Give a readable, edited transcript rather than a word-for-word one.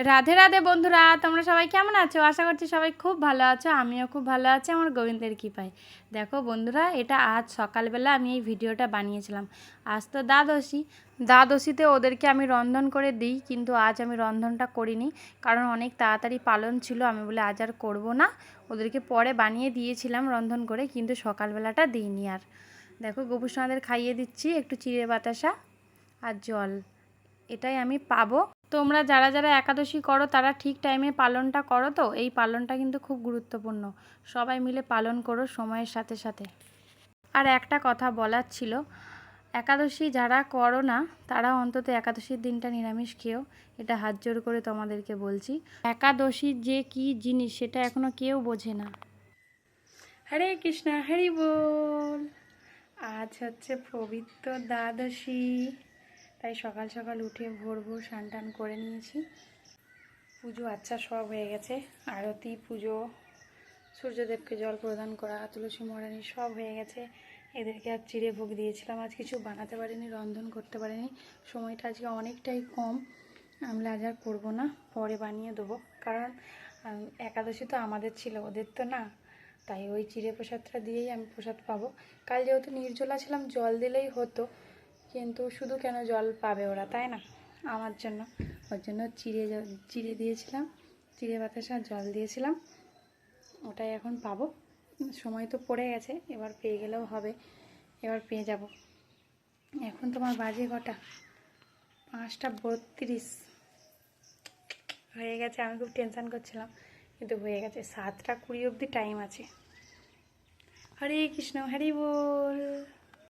রাধে রাধে বন্ধুরা, তোমরা সবাই কেমন আছো? আশা করছি সবাই খুব ভালো আছো। আমিও খুব ভালো আছি আমার গোবিন্দের কৃপায়। দেখো বন্ধুরা, এটা আজ সকালবেলা আমি এই ভিডিওটা বানিয়েছিলাম। আজ তো দ্বাদশীতে ওদেরকে আমি রন্ধন করে দিই, কিন্তু আজ আমি রন্ধনটা করিনি, কারণ অনেক তাড়াতাড়ি পালন ছিল। আমি বলে আজ আর করবো না, ওদেরকে পরে বানিয়ে দিয়েছিলাম রন্ধন করে, কিন্তু সকালবেলাটা দিইনি। আর দেখো গোপুসোনাদের খাইয়ে দিচ্ছি একটু চিড়ে বাতাসা আর জল, এটাই আমি পাবো। তোমরা যারা যারা একাদশী করো তারা ঠিক টাইমে পালনটা করো তো। এই পালনটা কিন্তু খুব গুরুত্বপূর্ণ, সবাই মিলে পালন করো সময়ের সাথে সাথে। আর একটা কথা বলার ছিল, একাদশী যারা করো না তারা অন্তত একাদশীর দিনটা নিরামিষ খেও, এটা হাত জোর করে তোমাদেরকে বলছি। একাদশীর যে কি জিনিস সেটা এখনো কেউ বোঝে না। হরে কৃষ্ণ, হরি বল। আজ হচ্ছে পবিত্র দ্বাদশী, তাই সকাল সকাল উঠে ভোর ভোর স্নান টান করে নিয়েছি। পুজো আচ্ছা সব হয়ে গেছে, আরতি, পুজো, সূর্যদেবকে জল প্রদান করা, তুলসী মহারানী সব হয়ে গেছে। এদেরকে আর চিড়ে ভোগ দিয়েছিলাম। আজ কিছু বানাতে পারিনি, রন্ধন করতে পারিনি, সময়টা আজকে অনেকটাই কম। আমরা আজ আর করবো না, পরে বানিয়ে দেবো। কারণ একাদশী তো আমাদের ছিল, ওদের তো না, তাই ওই চিড়ে প্রসাদটা দিয়েই আমি প্রসাদ পাবো। কাল যেহেতু নির্জলা ছিলাম, জল দিলেই হতো, কিন্তু শুধু কেন জল পাবে ওরা, তাই না? আমার জন্য, ওর জন্য চিড়ে দিয়েছিলাম, চিড়ে বাতাসা জল দিয়েছিলাম, ওটাই এখন পাবো। সময় তো পড়ে গেছে, এবার পেয়ে গেলেও হবে, এবার পেয়ে যাব। এখন তোমার বাজে কটা? 5:32 হয়ে গেছে। আমি খুব টেনশান করছিলাম, কিন্তু হয়ে গেছে। 7:20 অবধি টাইম আছে। হরে কৃষ্ণ, হরি বল।